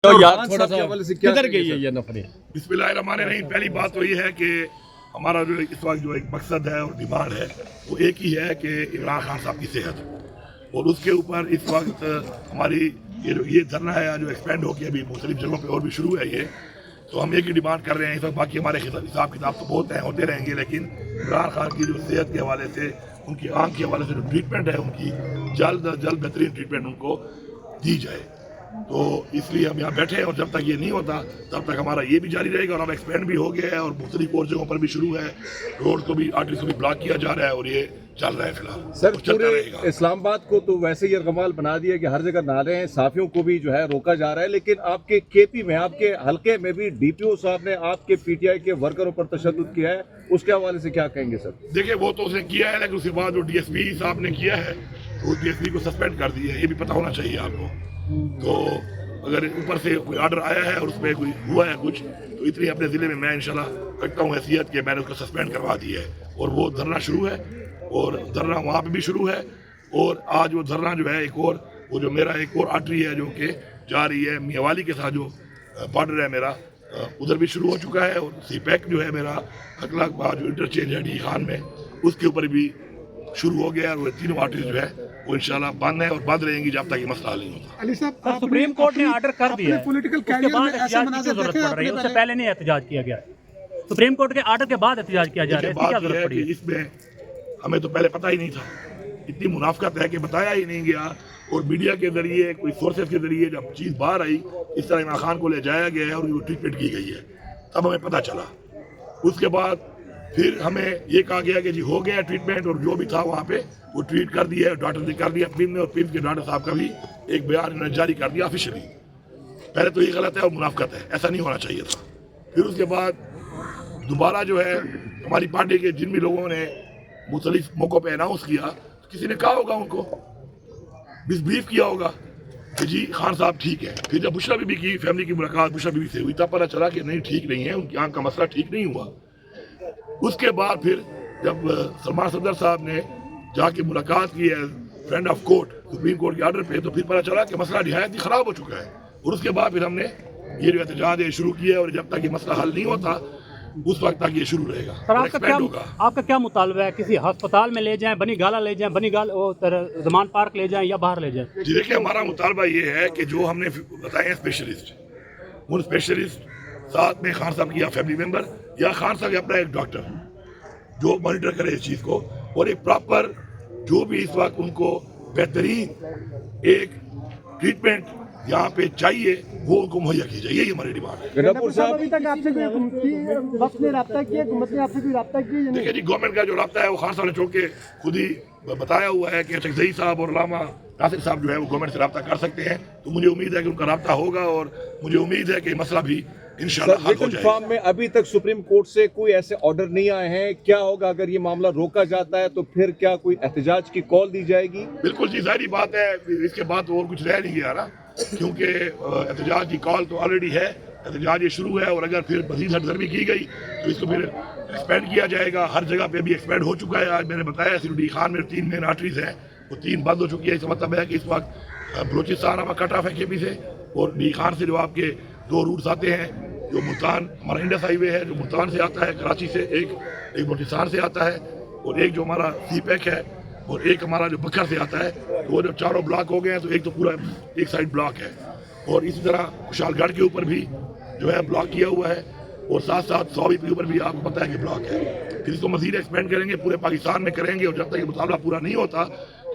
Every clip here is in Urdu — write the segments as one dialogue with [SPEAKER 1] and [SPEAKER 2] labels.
[SPEAKER 1] کدھر گئی ہے یہ نفریں؟
[SPEAKER 2] بسم اللہ الرحمن الرحیم. پہلی بات تو یہ ہے کہ ہمارا جو اس وقت جو ایک مقصد ہے اور ڈیمانڈ ہے وہ ایک ہی ہے کہ عمران خان صاحب کی صحت, اور اس کے اوپر اس وقت ہماری یہ دھرنا ہے جو ایکسپینڈ ہو کے ابھی مختلف جگہوں پہ اور بھی شروع ہے یہ, تو ہم ایک ہی ڈیمانڈ کر رہے ہیں اس وقت. باقی ہمارے حساب کتاب تو بہت ہیں, ہوتے رہیں گے, لیکن عمران خان کی جو صحت کے حوالے سے, ان کی آنکھ کے حوالے سے جو ٹریٹمنٹ ہے ان کی جلد از جلد بہترین ٹریٹمنٹ ان کو دی جائے. تو اس لیے ہم یہاں بیٹھے ہیں, اور جب تک یہ نہیں ہوتا تب تک ہمارا یہ بھی جاری رہے گا. اور اب ایکسپینڈ بھی ہو گیا ہے اور مختلف اور جگہوں پر بھی شروع ہے, روڈ کو بھی آرٹریز کو بھی بلاک کیا جا رہا ہے, اور یہ چل رہا ہے فی الحال.
[SPEAKER 1] سر پورے اسلام آباد کو تو ویسے ہی یرغمال بنا دیا کہ ہر جگہ نعرے ہیں, صحافیوں کو بھی جو ہے روکا جا رہا ہے, لیکن آپ کے کے پی میں, آپ کے حلقے میں بھی ڈی پی او صاحب نے آپ کے پی ٹی آئی کے ورکروں پر تشدد کیا ہے, اس کے حوالے سے کیا کہیں گے سر؟
[SPEAKER 2] دیکھیں وہ تو اس نے کیا ہے, لیکن اس کے بعد جو ڈی ایس پی صاحب نے کیا ہے تو ڈی ایس پی کو سسپینڈ کر دیا ہے, یہ بھی پتہ ہونا چاہیے آپ کو. تو اگر اوپر سے کوئی آرڈر آیا ہے اور اس میں کوئی ہوا ہے کچھ, تو اتنی اپنے ضلع میں انشاءاللہ رکھتا ہوں حیثیت کہ میں نے اس کو سسپینڈ کروا دی ہے, اور وہ دھرنا شروع ہے, اور دھرنا وہاں پہ بھی شروع ہے. اور آج وہ دھرنا جو ہے ایک اور, وہ جو میرا ایک اور آرٹری ہے جو کہ جا رہی ہے میاں والی کے ساتھ, جو بارڈر ہے میرا, ادھر بھی شروع ہو چکا ہے. اور سی پیک جو ہے میرا اخلاق باد جو انٹرچینج ہے ڈی خان میں, اس کے اوپر بھی شروع ہو گیا ہے. اور وہ تینوں آرٹریز جو ہے وہ انشاءاللہ بند ہے اور بند رہیں گی جب تک یہ مسئلہ حل نہیں ہوتا.
[SPEAKER 3] علی صاحب,
[SPEAKER 4] سپریم کورٹ نے آرڈر کر دیا ہے,
[SPEAKER 3] پولیٹیکل
[SPEAKER 4] اس کے
[SPEAKER 3] کیریئر
[SPEAKER 4] بعد
[SPEAKER 3] میں ایسے
[SPEAKER 4] احتجاج کی
[SPEAKER 3] مناظر
[SPEAKER 4] ضرورت
[SPEAKER 3] دیکھے
[SPEAKER 4] پڑ رہی ہے,
[SPEAKER 3] آپ
[SPEAKER 4] اس
[SPEAKER 3] نے
[SPEAKER 4] سے پہلے نہیں احتجاج کیا گیا. سپریم کورٹ کے آرڈر کے بعد احتجاج کیا جا رہا ہے, اس کی کیا ضرورت پڑی ہے؟
[SPEAKER 2] اس میں ہمیں تو پہلے پتہ ہی نہیں تھا, اتنی منافقت ہے کہ بتایا ہی نہیں گیا, اور میڈیا کے ذریعے کوئی سورسز کے ذریعے جب چیز باہر آئی, اس طرح عمران خان کو لے جایا گیا ہے اور وہ ٹریٹمنٹ کی گئی ہے, تب ہمیں پتہ چلا. اس کے بعد پھر ہمیں یہ کہا گیا کہ جی ہو گیا ٹریٹمنٹ, اور جو بھی تھا وہاں پہ وہ ٹریٹ کر دیا ہے, ڈاکٹر نے کر دیا پیم نے, اور پیم کے ڈاکٹر صاحب کا بھی ایک بیان انہوں نے جاری کر دیا آفیشلی. پہلے تو یہ غلط ہے اور منافقت ہے, ایسا نہیں ہونا چاہیے تھا. پھر اس کے بعد دوبارہ جو ہے ہماری پارٹی کے جن بھی لوگوں نے مختلف موقعوں پہ اناؤنس کیا, کسی نے کہا ہوگا ان کو مس بریف کیا ہوگا کہ جی خان صاحب ٹھیک ہے. پھر جب بشرا بی بی کی فیملی کی ملاقات بشرا بی بی سے ہوئی, تب پتہ چلا کہ نہیں ٹھیک نہیں ہے, ان کی آنکھ کا مسئلہ ٹھیک نہیں ہوا. اس کے بعد پھر جب سلمان صدر صاحب نے جا کے ملاقات کی ہے friend of court supreme court کے آرڈر پہ, تو پھر پتہ چلا کہ مسئلہ نہایت ہی خراب ہو چکا ہے. اور اس کے بعد پھر ہم نے یہ جو احتجاج ہے شروع کیا ہے, اور جب تک یہ مسئلہ حل نہیں ہوتا اس وقت تک یہ شروع رہے گا.
[SPEAKER 4] آپ کا کیا مطالبہ ہے؟ کسی ہسپتال میں لے جائیں, بنی گالا لے جائیں, بنی گال زمان پارک لے جائیں, یا باہر لے جائیں؟
[SPEAKER 2] جی دیکھیں, ہمارا مطالبہ یہ ہے کہ جو ہم نے بتائے ہیں اسپیشلسٹ, ان اسپیشلسٹ ساتھ میں خان صاحب کی یا فیملی ممبر یا خان صاحب اپنا ایک ڈاکٹر جو مانیٹر کرے اس چیز کو, اور ایک پراپر جو بھی اس وقت ان کو بہترین ایک ٹریٹمنٹ یہاں پہ چاہیے وہ ان کو مہیا کی جائے. یہی ہماری ڈیمانڈ ہے. دیکھیے جی, گورنمنٹ کا جو رابطہ ہے وہ خان صاحب نے چھوڑ کے خود ہی بتایا ہوا ہے کہ زئی صاحب اور علامہ ناصر صاحب جو ہے وہ گورنمنٹ سے رابطہ کر سکتے ہیں. تو مجھے امید ہے کہ ان کا رابطہ ہوگا, اور مجھے امید ہے کہ مسئلہ بھی انشاءاللہ حل ہو جائے گا.
[SPEAKER 1] میں ابھی تک سپریم کورٹ سے کوئی ایسے آرڈر نہیں آئے ہیں, کیا ہوگا اگر یہ معاملہ روکا جاتا ہے؟ تو پھر کیا کوئی احتجاج کی کال دی جائے گی؟
[SPEAKER 2] بالکل جی, ظاہری بات ہے, اس کے بعد اور کچھ رہ نہیں گیا نا, کیونکہ احتجاج کی کال تو آلریڈی ہے, احتجاج یہ شروع ہے, اور اگر پھر مزید ہٹ درمی کی گئی تو اس کو پھر ایکسپینڈ کیا جائے گا. ہر جگہ پہ بھی ایکسپینڈ ہو چکا ہے. آج میں نے بتایا صرف ڈی خان میں 3 مین آرٹریز ہیں, وہ 3 بند ہو چکی ہے. اس کا مطلب ہے کہ اس وقت بلوچستان ہمارا کٹ آف ہے کے پی سے, اور ڈی خان سے جو آپ کے 2 روٹس آتے ہیں, جو ملتان ہمارا انڈس ہائی وے ہے جو ملتان سے آتا ہے کراچی سے, ایک بلوچستان سے آتا ہے, اور ایک جو ہمارا سی پیک ہے, اور ایک ہمارا جو بکر سے آتا ہے. وہ جب چاروں بلاک ہو گئے ہیں تو ایک تو پورا ایک سائڈ بلاک ہے, اور اسی طرح خوشحال گڑھ کے اوپر بھی جو ہے بلاک کیا ہوا ہے, اور ساتھ ساتھ سوابی کے اوپر بھی آپ کو پتہ ہے کہ بلاک ہے. پھر اس کو مزید ایکسپینڈ کریں گے, پورے پاکستان میں کریں گے, اور جب تک یہ مطالبہ پورا نہیں ہوتا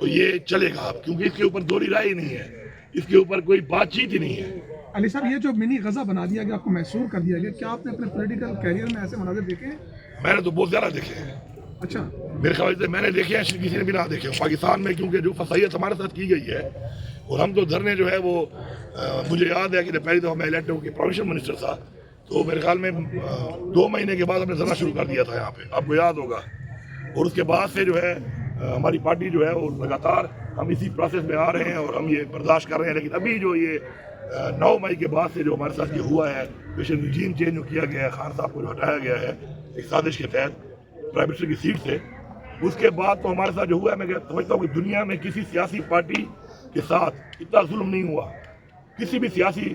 [SPEAKER 2] تو یہ چلے گا آپ, کیونکہ اس کے اوپر دوہری رائے ہی نہیں ہے, اس کے اوپر کوئی بات چیت ہی نہیں ہے.
[SPEAKER 3] علی صاحب, یہ جو منی غزہ بنا دیا گیا, آپ کو محصور کر دیا گیا, کیا آپ نے اپنے پولیٹیکل کیریئر میں ایسے مناظر دیکھے ہیں؟
[SPEAKER 2] میں نے تو بہت زیادہ دیکھے ہیں.
[SPEAKER 3] اچھا,
[SPEAKER 2] میرے خیال سے میں نے دیکھے ہیں, کسی نے بھی نہ دیکھے پاکستان میں, کیونکہ جو فصاحیت ہمارے ساتھ کی گئی ہے, اور ہم تو دھرنے جو ہے وہ مجھے یاد ہے کہ پہلی دفعہ میں الیکٹ ہو کے پروونشل منسٹر تھا, تو میرے خیال میں 2 مہینے کے بعد ہم نے دھرنا شروع کر دیا تھا یہاں پہ, آپ کو یاد ہوگا. اور اس کے بعد سے جو ہے ہماری پارٹی جو ہے وہ لگاتار ہم اسی پروسیس میں آ رہے ہیں, اور ہم یہ برداشت کر رہے ہیں. لیکن ابھی جو یہ 9 مئی کے بعد سے جو ہمارے ساتھ یہ ہوا ہے, پیشن رجیم چینج جو کیا گیا ہے, خان صاحب کو جو ہٹایا گیا ہے ایک سازش کے تحت پرائم منسٹر کی سیٹ سے, اس کے بعد تو ہمارے ساتھ جو ہوا ہے, میں سمجھتا ہوں کہ دنیا میں کسی سیاسی پارٹی کے ساتھ اتنا ظلم نہیں ہوا. کسی بھی سیاسی